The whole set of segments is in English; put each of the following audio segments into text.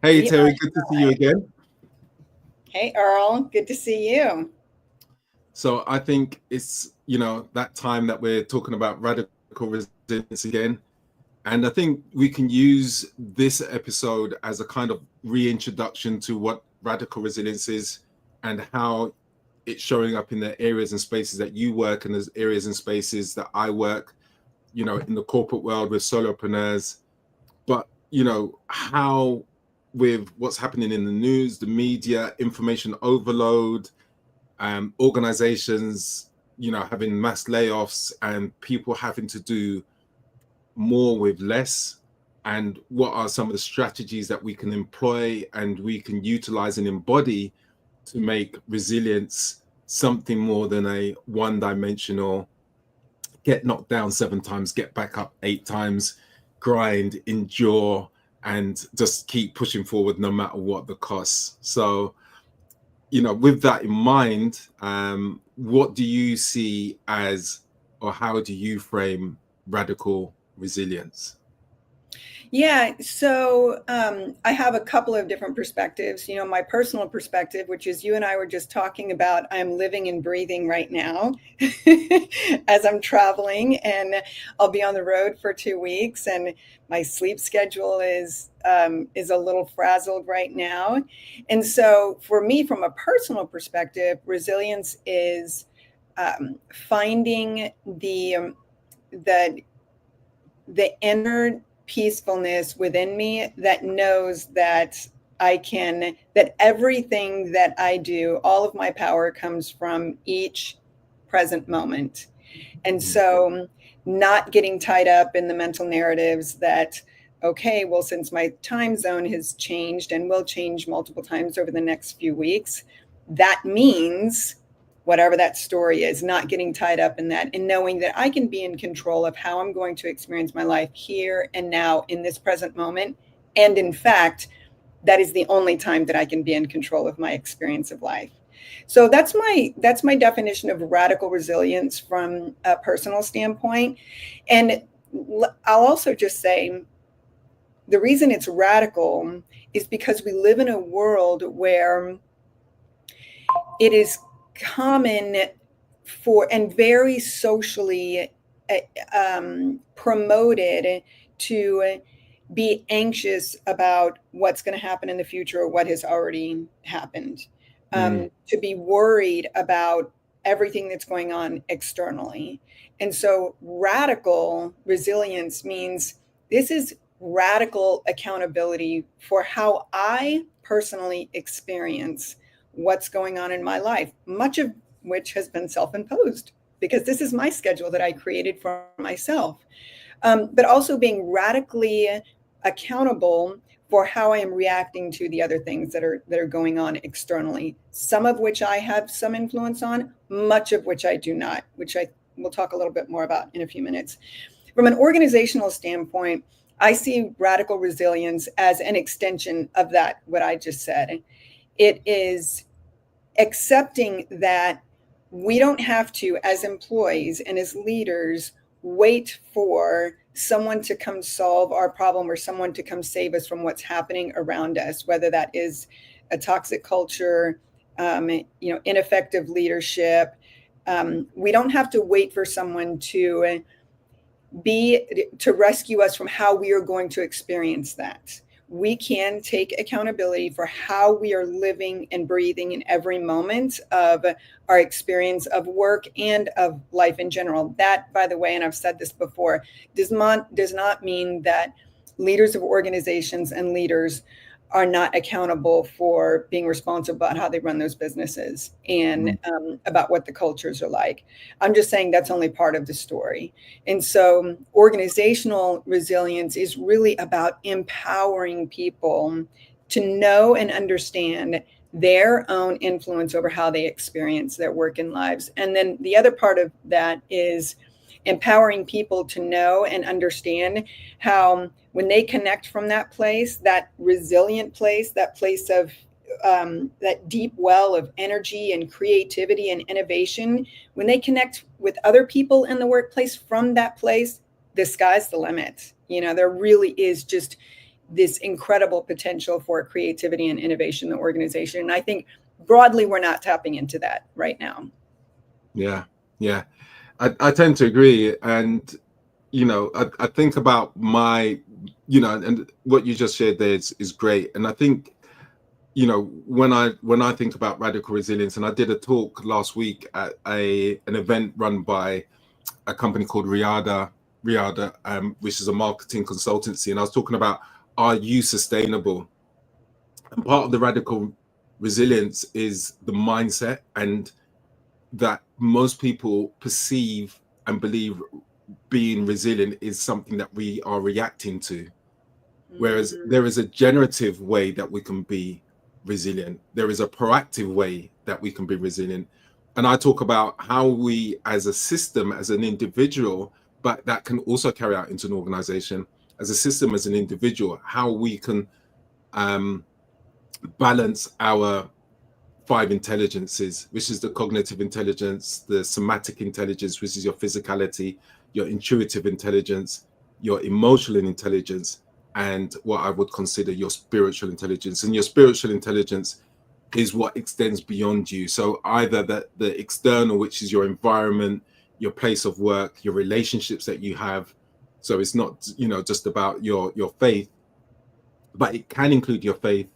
Hey We Terry, are good to see you again. Hey Earl, good to see you. So I think it's, that time that we're talking about radical resilience again. And I think we can use this episode as a kind of reintroduction to what radical resilience is and how it's showing up in the areas and spaces that you work and there's areas and spaces that I work, in the corporate world with solopreneurs. But, how with what's happening in the news, the media, information overload, organizations, having mass layoffs and people having to do more with less. And what are some of the strategies that we can employ and we can utilize and embody to make resilience something more than a one dimensional get knocked down 7 times, get back up 8 times, grind, endure, and just keep pushing forward no matter what the costs. So, with that in mind, what do you see as, or how do you frame radical resilience? I have a couple of different perspectives. My personal perspective, which is you and I were just talking about, I'm living and breathing right now as I'm traveling, and I'll be on the road for 2 weeks, and my sleep schedule is a little frazzled right now. And so, for me, from a personal perspective, resilience is finding the the inner peacefulness within me that knows that everything that I do, all of my power comes from each present moment. And Mm, so, not getting tied up in the mental narratives that, okay, well, since my time zone has changed and will change multiple times over the next few weeks, that means whatever that story is, not getting tied up in that and knowing that I can be in control of how I'm going to experience my life here and now in this present moment. And in fact, that is the only time that I can be in control of my experience of life. So that's my definition of radical resilience from a personal standpoint. And I'll also just say the reason it's radical is because we live in a world where it is common for and very socially promoted to be anxious about what's going to happen in the future or what has already happened, mm, to be worried about everything that's going on externally. And so, radical resilience means this is radical accountability for how I personally experience what's going on in my life, much of which has been self imposed because this is my schedule that I created for myself. But also being radically accountable for how I am reacting to the other things that are going on externally. Some of which I have some influence on, much of which I do not, which I will talk a little bit more about in a few minutes. From an organizational standpoint, I see radical resilience as an extension of that, what I just said. It is accepting that we don't have to, as employees and as leaders, wait for someone to come solve our problem or someone to come save us from what's happening around us, whether that is a toxic culture, ineffective leadership. We don't have to wait for someone to rescue us from how we are going to experience that. We can take accountability for how we are living and breathing in every moment of our experience of work and of life in general. That, by the way, and I've said this before, does not mean that leaders of organizations and leaders are not accountable for being responsible about how they run those businesses and mm, about what the cultures are like. I'm just saying that's only part of the story. And so, organizational resilience is really about empowering people to know and understand their own influence over how they experience their work and lives. And then the other part of that is empowering people to know and understand how, when they connect from that place, that resilient place, that place of that deep well of energy and creativity and innovation, when they connect with other people in the workplace from that place, the sky's the limit. There really is just this incredible potential for creativity and innovation in the organization. And I think broadly, we're not tapping into that right now. Yeah, yeah, I tend to agree. And, I think about and what you just shared there is great. And I think, when I think about radical resilience, and I did a talk last week at an event run by a company called Riada, which is a marketing consultancy. And I was talking about, are you sustainable? And part of the radical resilience is the mindset, and that most people perceive and believe being resilient is something that we are reacting to. Whereas there is a generative way that we can be resilient. There is a proactive way that we can be resilient. And I talk about how we, as a system, as an individual, but that can also carry out into an organization, as a system, as an individual, how we can balance our 5 intelligences, which is the cognitive intelligence, the somatic intelligence, which is your physicality, your intuitive intelligence, your emotional intelligence, and what I would consider your spiritual intelligence. And your spiritual intelligence is what extends beyond you. So either the external, which is your environment, your place of work, your relationships that you have. So it's not, just about your faith, but it can include your faith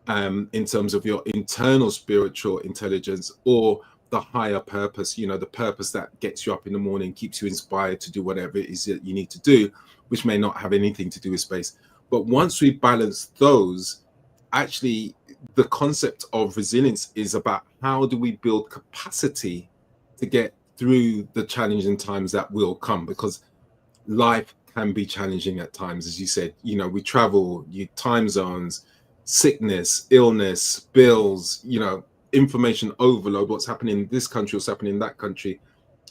in terms of your internal spiritual intelligence, or the higher purpose, the purpose that gets you up in the morning, keeps you inspired to do whatever it is that you need to do, which may not have anything to do with space. But once we balance those, actually, the concept of resilience is about how do we build capacity to get through the challenging times that will come, because life can be challenging at times. As you said, we travel, time zones, sickness, illness, bills, information overload, what's happening in this country, what's happening in that country.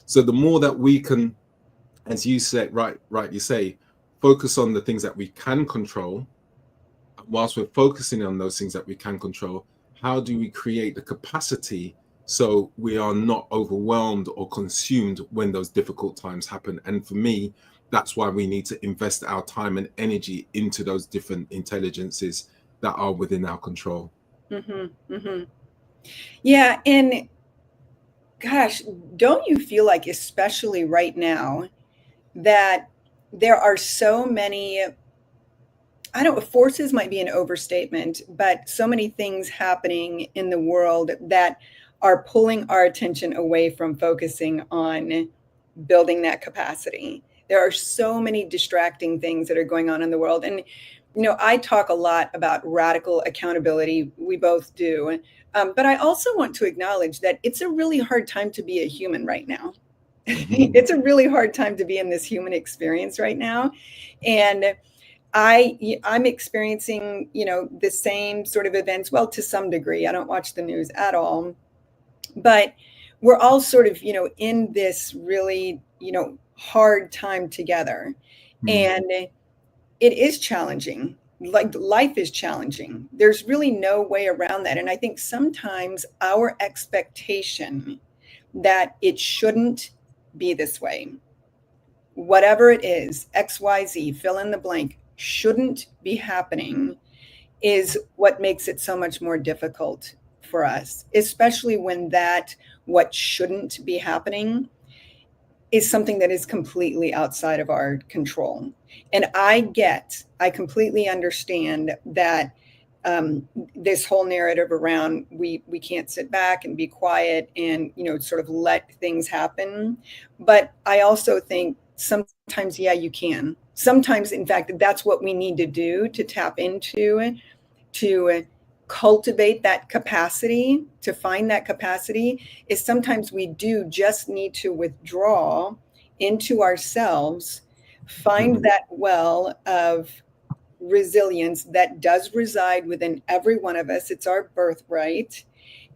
So the more that we can, as you said, rightly say, focus on the things that we can control, whilst we're focusing on those things that we can control, how do we create the capacity so we are not overwhelmed or consumed when those difficult times happen? And for me, that's why we need to invest our time and energy into those different intelligences that are within our control. Yeah. And gosh, don't you feel like, especially right now, that there are so many, I don't know, forces might be an overstatement, but so many things happening in the world that are pulling our attention away from focusing on building that capacity. There are so many distracting things that are going on in the world. And, I talk a lot about radical accountability. We both do. But I also want to acknowledge that it's a really hard time to be a human right now. It's a really hard time to be in this human experience right now. And I'm experiencing, the same sort of events, well, to some degree. I don't watch the news at all. But we're all sort of, in this really, hard time together. And it is challenging. Like, life is challenging. There's really no way around that. And I think sometimes our expectation that it shouldn't be this way, whatever it is, XYZ, fill in the blank, shouldn't be happening, is what makes it so much more difficult for us, especially when what shouldn't be happening is something that is completely outside of our control. And I completely understand that this whole narrative around we can't sit back and be quiet and, sort of let things happen. But I also think sometimes, yeah, you can. Sometimes, in fact, that's what we need to do to tap into, to cultivate that capacity, to find that capacity, is sometimes we do just need to withdraw into ourselves, find that well of resilience that does reside within every one of us. It's our birthright,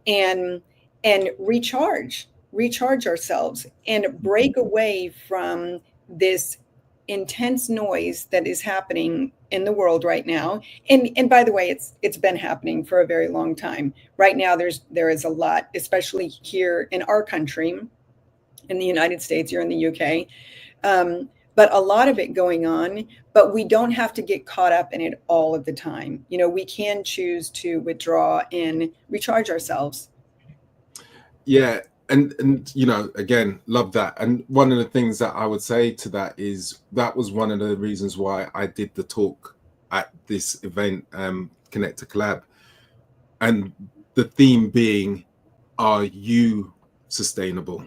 and recharge ourselves and break away from this intense noise that is happening in the world right now. And by the way, it's been happening for a very long time. Right now, there is a lot, especially here in our country, in the United States, here in the UK, but a lot of it going on, but we don't have to get caught up in it all of the time. We can choose to withdraw and recharge ourselves. Yeah. And again, love that. And one of the things that I would say to that is that was one of the reasons why I did the talk at this event, Connect to Collab. And the theme being, are you sustainable?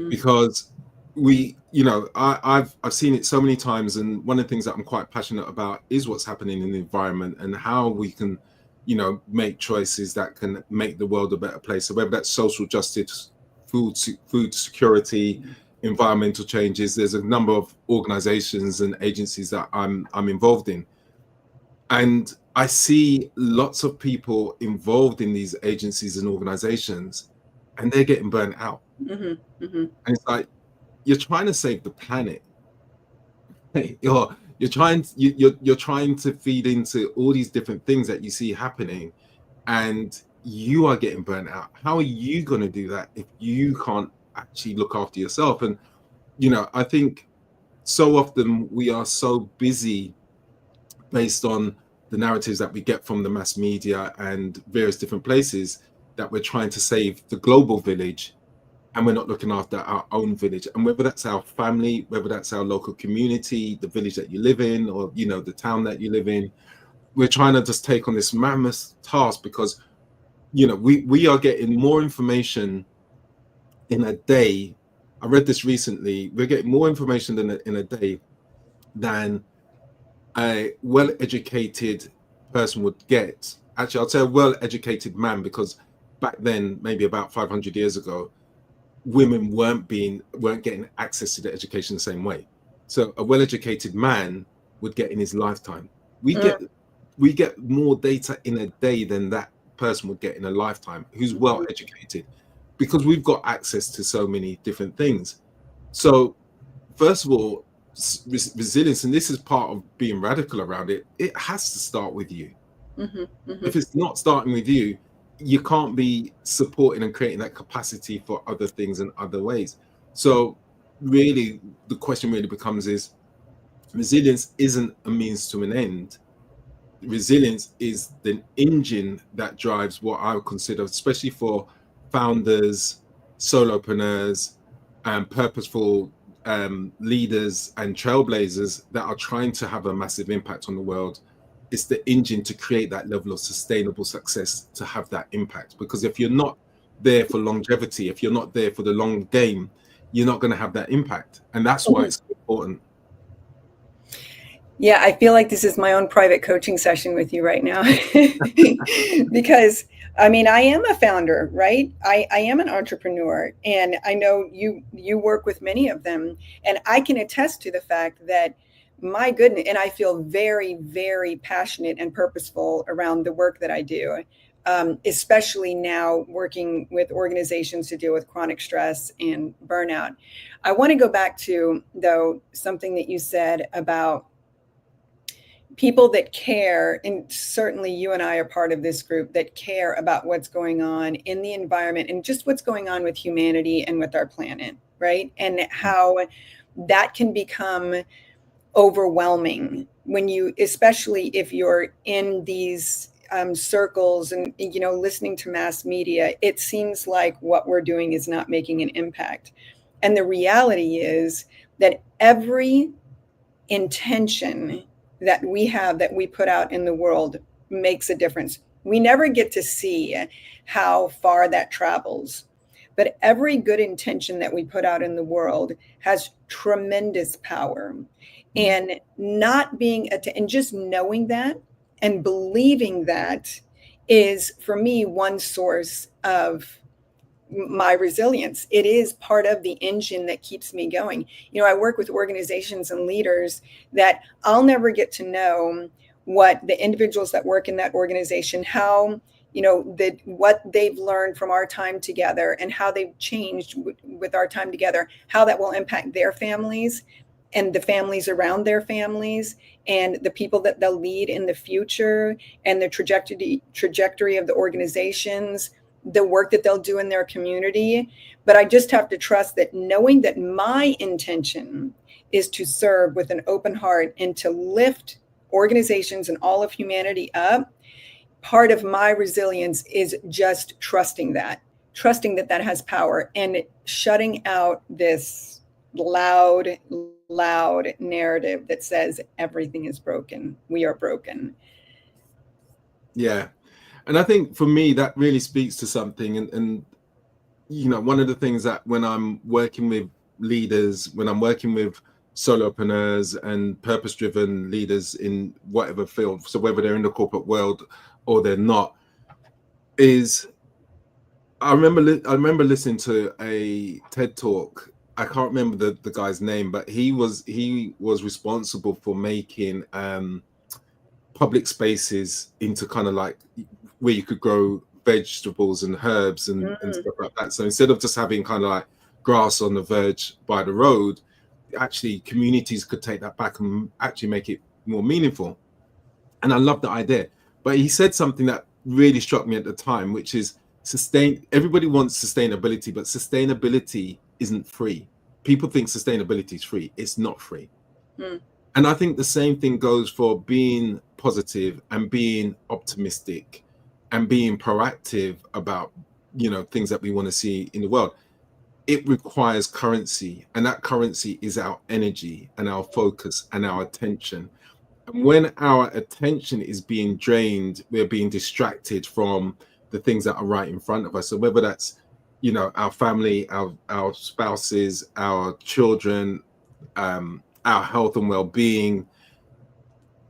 Because I've seen it so many times, and one of the things that I'm quite passionate about is what's happening in the environment and how we can make choices that can make the world a better place. So whether that's social justice, food security, environmental changes, there's a number of organizations and agencies that I'm involved in, and I see lots of people involved in these agencies and organizations, and they're getting burnt out. And it's like, you're trying to save the planet. You're trying to feed into all these different things that you see happening, and you are getting burnt out. How are you going to do that if you can't actually look after yourself? And I think so often we are so busy based on the narratives that we get from the mass media and various different places that we're trying to save the global village, and we're not looking after our own village. And whether that's our family, whether that's our local community, the village that you live in, or the town that you live in, we're trying to just take on this mammoth task because we are getting more information in a day. I read this recently. We're getting more information in a day than a well-educated person would get. Actually, I'll say a well-educated man, because back then, maybe about 500 years ago, women weren't getting access to the education the same way. So a well-educated man would get in his lifetime. We get more data in a day than that person would get in a lifetime who's well-educated, because we've got access to so many different things. So first of all, resilience, and this is part of being radical around it, it has to start with you. If it's not starting with you, you can't be supporting and creating that capacity for other things and other ways. So really the question really becomes is, resilience isn't a means to an end. Resilience is the engine that drives what I would consider, especially for founders, solopreneurs, and purposeful leaders and trailblazers that are trying to have a massive impact on the world. It's the engine to create that level of sustainable success, to have that impact. Because if you're not there for longevity, if you're not there for the long game, you're not going to have that impact. And that's why it's important. Yeah, I feel like this is my own private coaching session with you right now. Because I am a founder, right? I am an entrepreneur, and I know you work with many of them, and I can attest to the fact that, my goodness, and I feel very, very passionate and purposeful around the work that I do, especially now working with organizations to deal with chronic stress and burnout. I want to go back to, though, something that you said about people that care, and certainly you and I are part of this group that care about what's going on in the environment and just what's going on with humanity and with our planet, right? And how that can become overwhelming when especially if you're in these circles and listening to mass media. It seems like what we're doing is not making an impact, and the reality is that every intention that we have, that we put out in the world, makes a difference. We never get to see how far that travels, but every good intention that we put out in the world has tremendous power. And and just knowing that and believing that is, for me, one source of my resilience. It is part of the engine that keeps me going. I work with organizations and leaders that I'll never get to know what the individuals that work in that organization, how, what they've learned from our time together and how they've changed with our time together, how that will impact their families and the families around their families and the people that they'll lead in the future, and the trajectory of the organizations, the work that they'll do in their community. But I just have to trust that, knowing that my intention is to serve with an open heart and to lift organizations and all of humanity up. Part of my resilience is just trusting that that has power, and shutting out this loud narrative that says everything is broken. We are broken. Yeah. And I think for me, that really speaks to something. And you know, one of the things that when I'm working with leaders, when I'm working with solopreneurs and purpose-driven leaders in whatever field, so whether they're in the corporate world or they're not, is I remember listening to a TED talk. I can't remember the guy's name, but he was responsible for making public spaces into kind of like where you could grow vegetables and herbs and stuff like that. So instead of just having kind of like grass on the verge by the road, actually communities could take that back and actually make it more meaningful. And I love the idea. But he said something that really struck me at the time, which is everybody wants sustainability, but sustainability isn't free. People think sustainability is free. It's not free. And I think the same thing goes for being positive and being optimistic and being proactive about, you know, things that we want to see in the world. It requires currency, and that currency is our energy and our focus and our attention. And when our attention is being drained, we're being distracted from the things that are right in front of us. So whether that's, you know, our family, our spouses, our children, our health and well-being,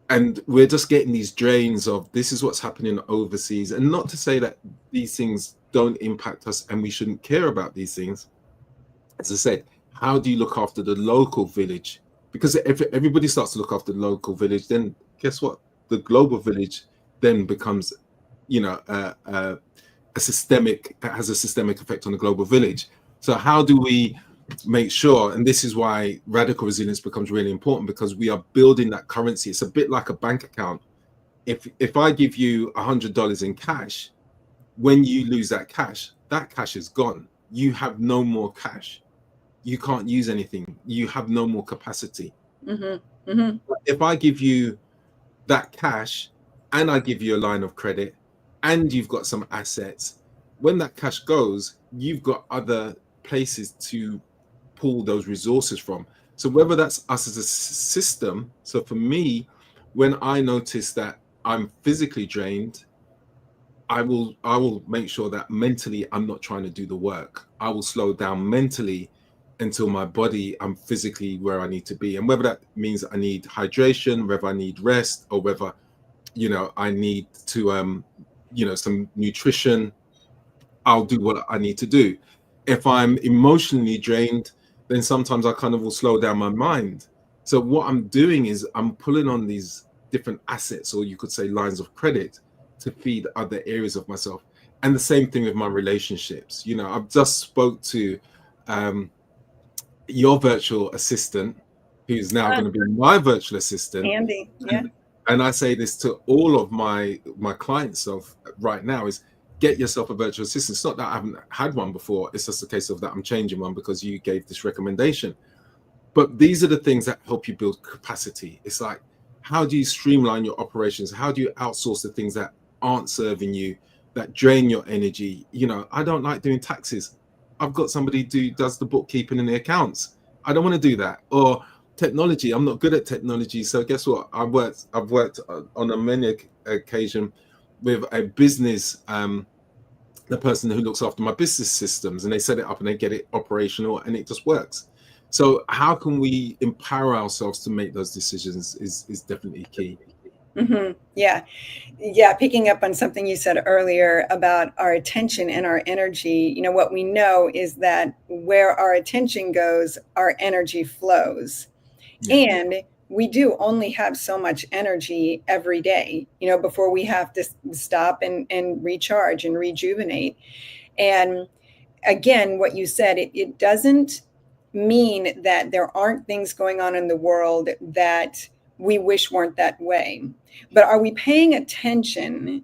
and we're just getting these drains of this is what's happening overseas. And not to say that these things don't impact us and we shouldn't care about these things. As I said, how do you look after the local village? Because if everybody starts to look after the local village, then guess what? The global village then becomes, you know, a systemic, that has a systemic effect on the global village. So how do we make sure, and this is why radical resilience becomes really important, because we are building that currency. It's a bit like a bank account. If I give you $100 in cash, when you lose that cash is gone. You have no more cash. You can't use anything. You have no more capacity. If I give you that cash and I give you a line of credit and you've got some assets, when that cash goes, you've got other places to pull those resources from. So whether that's us as a system, so for me, when I notice that I'm physically drained, I will make sure that mentally I'm not trying to do the work. I will slow down mentally until my body, I'm physically where I need to be. And whether that means I need hydration, whether I need rest, or whether, you know, I need to you know, some nutrition, I'll do what I need to do. If I'm emotionally drained, then sometimes I kind of will slow down my mind. So what I'm doing is I'm pulling on these different assets, or you could say lines of credit, to feed other areas of myself. And the same thing with my relationships. You know, I've just spoke to your virtual assistant, who's now going to be my virtual assistant, Andy. Yeah. And I say this to all of my clients of right now is get yourself a virtual assistant. It's not that I haven't had one before. It's just a case of that I'm changing one because you gave this recommendation. But these are the things that help you build capacity. It's like, how do you streamline your operations? How do you outsource the things that aren't serving you, that drain your energy? You know, I don't like doing taxes. I've got somebody who does the bookkeeping and the accounts. I don't want to do that. Or technology, I'm not good at technology. So guess what? I've worked on a many occasion with a business, the person who looks after my business systems, and they set it up and they get it operational and it just works. So how can we empower ourselves to make those decisions is definitely key. Yeah. Picking up on something you said earlier about our attention and our energy, you know, what we know is that where our attention goes, our energy flows. Yeah. And we do only have so much energy every day, you know, before we have to stop and recharge and rejuvenate. And again, what you said, it doesn't mean that there aren't things going on in the world that we wish weren't that way. But are we paying attention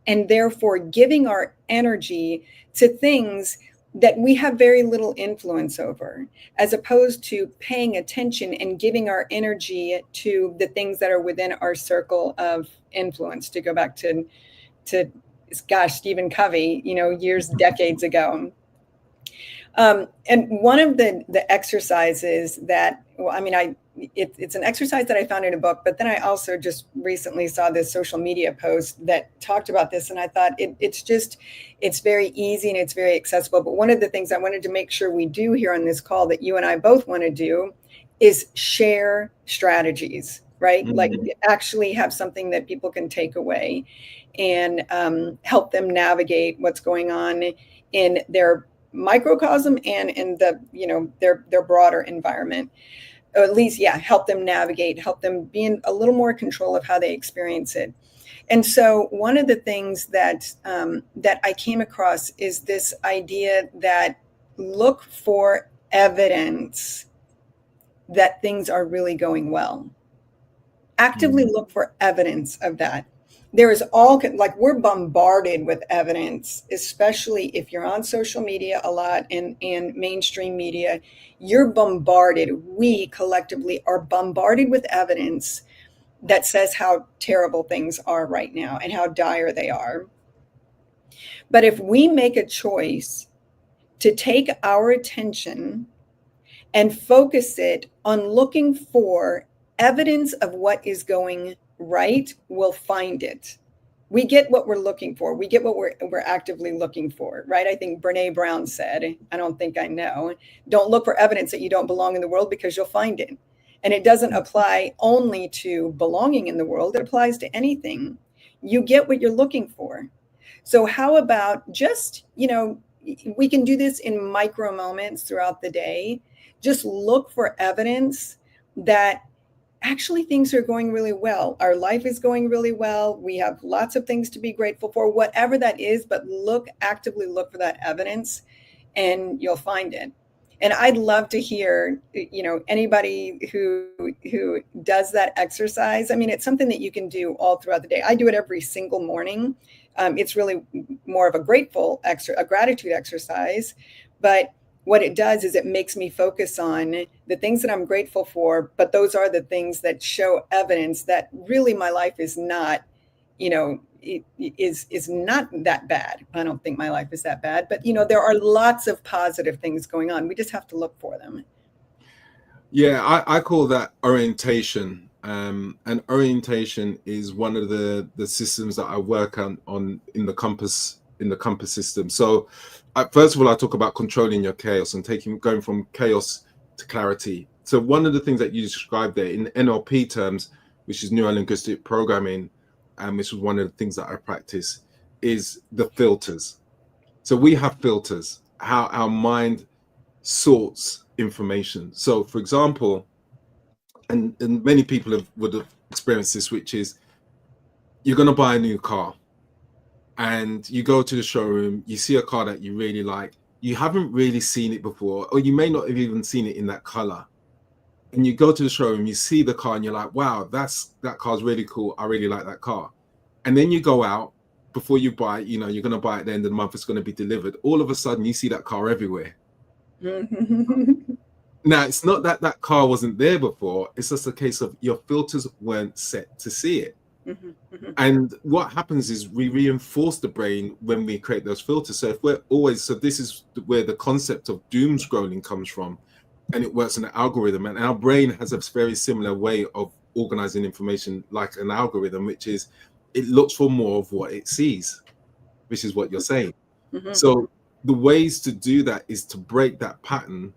and therefore giving our energy to things that we have very little influence over, as opposed to paying attention and giving our energy to the things that are within our circle of influence. To go back to gosh, Stephen Covey, years, decades ago. And one of the exercises that, it's an exercise that I found in a book, but then I also just recently saw this social media post that talked about this. And I thought it's very easy and it's very accessible. But one of the things I wanted to make sure we do here on this call that you and I both want to do is share strategies, right? Mm-hmm. Like actually have something that people can take away and help them navigate what's going on in their microcosm and in the, their broader environment. Or at least, help them navigate, help them be in a little more control of how they experience it. And so one of the things that I came across is this idea that look for evidence that things are really going well. Actively look for evidence of that. There is we're bombarded with evidence, especially if you're on social media a lot and mainstream media. You're bombarded. We collectively are bombarded with evidence that says how terrible things are right now and how dire they are. But if we make a choice to take our attention and focus it on looking for evidence of what is going right, we'll find it. We get what we're looking for. We get what we're actively looking for, right? I think Brene Brown said, I don't think I know, don't look for evidence that you don't belong in the world because you'll find it. And it doesn't apply only to belonging in the world. It applies to anything. You get what you're looking for. So how about just, we can do this in micro moments throughout the day. Just look for evidence that actually things are going really well. Our life is going really well. We have lots of things to be grateful for, whatever that is, but actively look for that evidence and you'll find it. And I'd love to hear, anybody who does that exercise. I mean, it's something that you can do all throughout the day. I do it every single morning. It's really more of a gratitude exercise, but what it does is it makes me focus on the things that I'm grateful for, but those are the things that show evidence that really my life is not, is not that bad. I don't think my life is that bad, but there are lots of positive things going on. We just have to look for them. Yeah, I call that orientation. And orientation is one of the systems that I work on in the compass system. So first of all, I talk about controlling your chaos and going from chaos to clarity. So one of the things that you described there in NLP terms, which is neuro-linguistic programming, which is one of the things that I practice, is the filters. So we have filters, how our mind sorts information. So for example, and many people would have experienced this, which is you're going to buy a new car. And you go to the showroom, you see a car that you really like, you haven't really seen it before, or you may not have even seen it in that color. And you go to the showroom, you see the car and you're like, wow, that car's really cool. I really like that car. And then you go out before you buy it, you're going to buy it at the end of the month, it's going to be delivered. All of a sudden you see that car everywhere. Now, it's not that car wasn't there before. It's just a case of your filters weren't set to see it. And what happens is we reinforce the brain when we create those filters. So this is where the concept of doom scrolling comes from, and it works in an algorithm. And our brain has a very similar way of organizing information like an algorithm, which is it looks for more of what it sees, which is what you're saying. So the ways to do that is to break that pattern,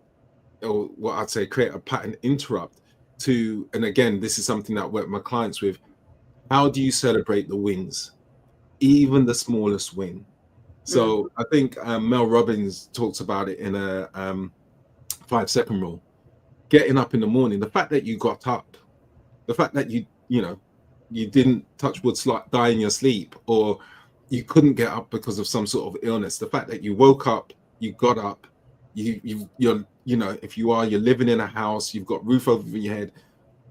or what I'd say, create a pattern interrupt and again, this is something that I work with my clients with. How do you celebrate the wins, even the smallest win? So I think Mel Robbins talks about it in a 5-second rule. Getting up in the morning, the fact that you got up, the fact that you didn't touch wood, die in your sleep, or you couldn't get up because of some sort of illness. The fact that you woke up, you got up, you're if you're living in a house, you've got roof over your head.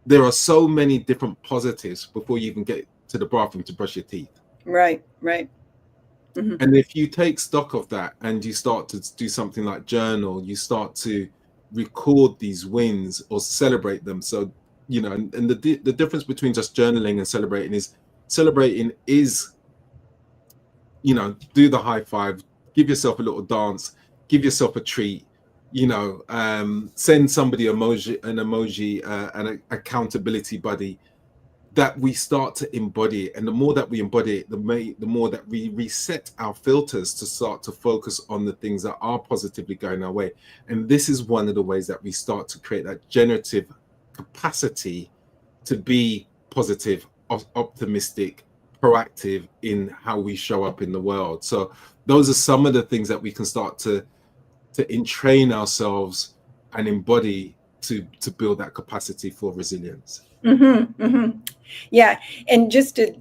There are so many different positives before you even get to the bathroom to brush your teeth. Right. Mhm. And if you take stock of that and you start to do something like journal, you start to record these wins or celebrate them. So, you know, and the difference between just journaling and celebrating is, you know, do the high five, give yourself a little dance, give yourself a treat, you know, send somebody an emoji, an accountability buddy, that we start to embody it. And the more that we embody it, the more that we reset our filters to start to focus on the things that are positively going our way. And this is one of the ways that we start to create that generative capacity to be positive, optimistic, proactive in how we show up in the world. So those are some of the things that we can start to entrain ourselves and embody to build that capacity for resilience. Mm-hmm, mm-hmm. Yeah. And just to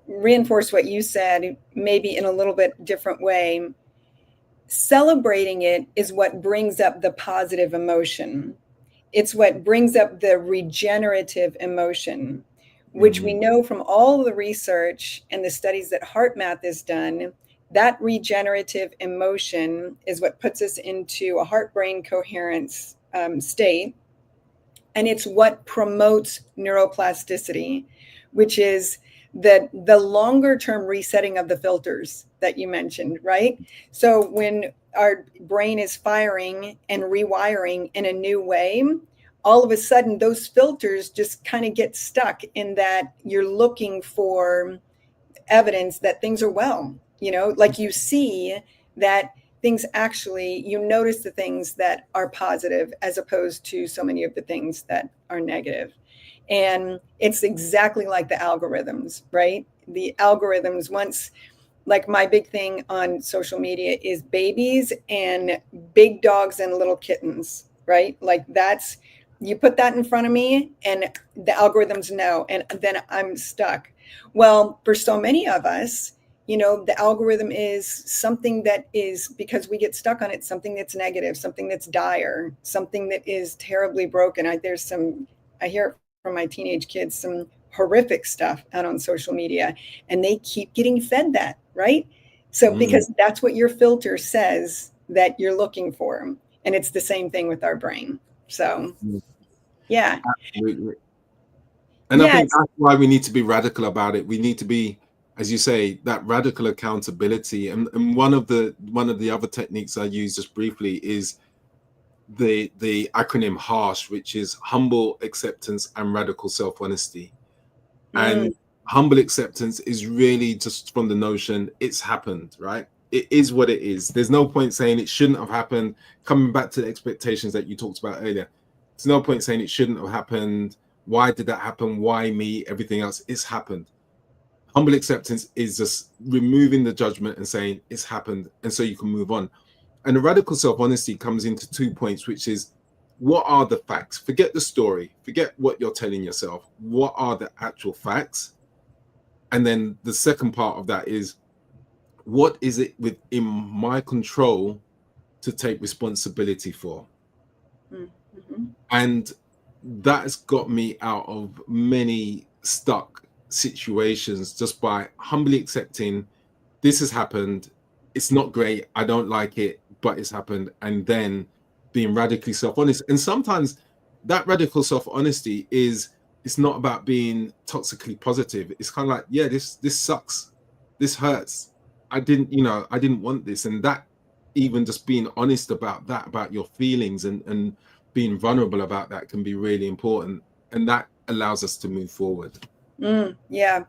reinforce what you said, maybe in a little bit different way, celebrating it is what brings up the positive emotion. It's what brings up the regenerative emotion, which we Mhm. know from all the research and the studies that HeartMath has done. That regenerative emotion is what puts us into a heart brain coherence state. And it's what promotes neuroplasticity, which is the longer term resetting of the filters that you mentioned, right? So when our brain is firing and rewiring in a new way, all of a sudden those filters just kind of get stuck in that you're looking for evidence that things are well, like you see that things actually, you notice the things that are positive as opposed to so many of the things that are negative. And it's exactly like the algorithms, right? The algorithms, once, like my big thing on social media is babies and big dogs and little kittens, right? Like that's, you put that in front of me and the algorithms know, and then I'm stuck. Well, for so many of us, the algorithm is something that is, because we get stuck on it, something that's negative, something that's dire, something that is terribly broken. I hear from my teenage kids, some horrific stuff out on social media, and they keep getting fed that, right? So, Mm. because that's what your filter says that you're looking for. And it's the same thing with our brain. So, Mm. yeah. Absolutely. And I think Yes. that's why we need to be radical about it. We need to be, as you say, that radical accountability. And one of the other techniques I use just briefly is the acronym HARSH, which is humble acceptance and radical self-honesty. Mm, And humble acceptance is really just from the notion it's happened, right? It is what it is. There's no point saying it shouldn't have happened. Coming back to the expectations that you talked about earlier, there's no point saying it shouldn't have happened. Why did that happen? Why me? Everything else, it's happened. Humble acceptance is just removing the judgment and saying it's happened, and so you can move on. And the radical self-honesty comes into 2 points, which is, what are the facts? Forget the story, forget what you're telling yourself. What are the actual facts? And then the second part of that is, what is it within my control to take responsibility for? mm, mhm. And that has got me out of many stuck situations just by humbly accepting this has happened. It's not great. I don't like it, but it's happened. And then being radically self-honest. And sometimes that radical self-honesty is, it's not about being toxically positive. It's kind of like, yeah, this sucks. This hurts. I didn't want this. And that, even just being honest about that, about your feelings, and being vulnerable about that, can be really important. And that allows us to move forward. Yeah.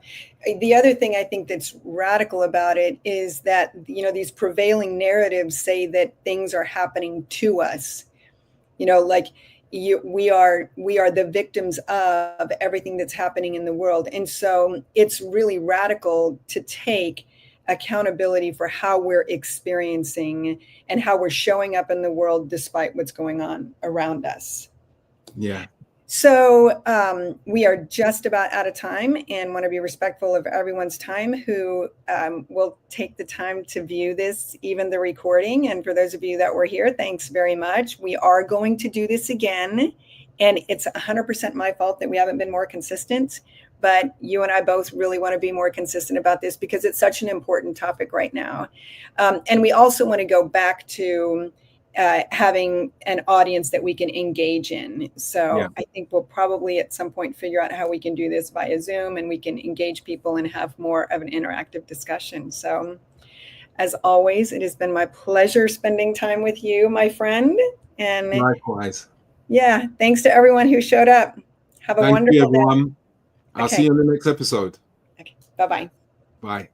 The other thing I think that's radical about it is that, these prevailing narratives say that things are happening to us, like we are the victims of everything that's happening in the world. And so it's really radical to take accountability for how we're experiencing and how we're showing up in the world despite what's going on around us. Yeah. So we are just about out of time and want to be respectful of everyone's time who will take the time to view this, even the recording. And for those of you that were here, thanks very much. We are going to do this again. And it's 100% my fault that we haven't been more consistent. but you and I both really want to be more consistent about this because it's such an important topic right now. And we also want to go back to having an audience that we can engage in. So I think we'll probably at some point figure out how we can do this via Zoom, and we can engage people and have more of an interactive discussion. So as always, it has been my pleasure spending time with you, my friend. And likewise. Yeah, thanks to everyone who showed up. Have a wonderful day. Thank you, everyone. I'll see you in the next episode. Okay, bye-bye. Bye.